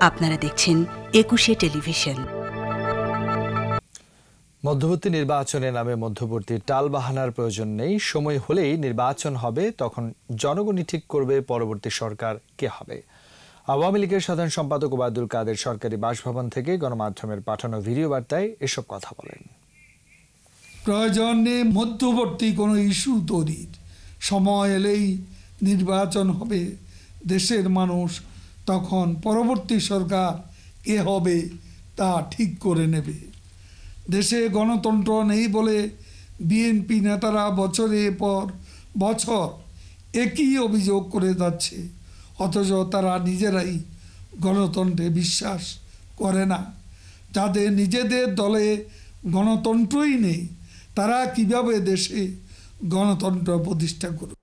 আপনারা দেখছেন একুশে টেলিভিশন। মধ্যবর্তী নির্বাচনে নামে মধ্যবর্তী টালবাহানার প্রয়োজন নেই। সময় হলেই নির্বাচন হবে, তখন জনগণই ঠিক করবে পরবর্তী সরকার কে হবে। আওয়ামী লীগের সাধারণ সম্পাদক ওবায়দুল কাদের সরকারি বাসভবন থেকে গণমাধ্যমের পাঠানো ভিডিও বার্তায় এসব কথা বলেন। প্রয়োজন নেই মধ্যবর্তী কোনো ইস্যু তৈরির, সময় এলেই নির্বাচন হবে, দেশের মানুষ তখন পরবর্তী সরকার কে হবে তা ঠিক করে নেবে। দেশে গণতন্ত্র নেই বলে বিএনপি নেতারা বছরের পর বছর একই অভিযোগ করে যাচ্ছে, অথচ তারা নিজেরাই গণতন্ত্রে বিশ্বাস করে না। যাদের নিজেদের দলে গণতন্ত্রই নেই, তারা কিভাবে দেশে গণতন্ত্র প্রতিষ্ঠা করবে?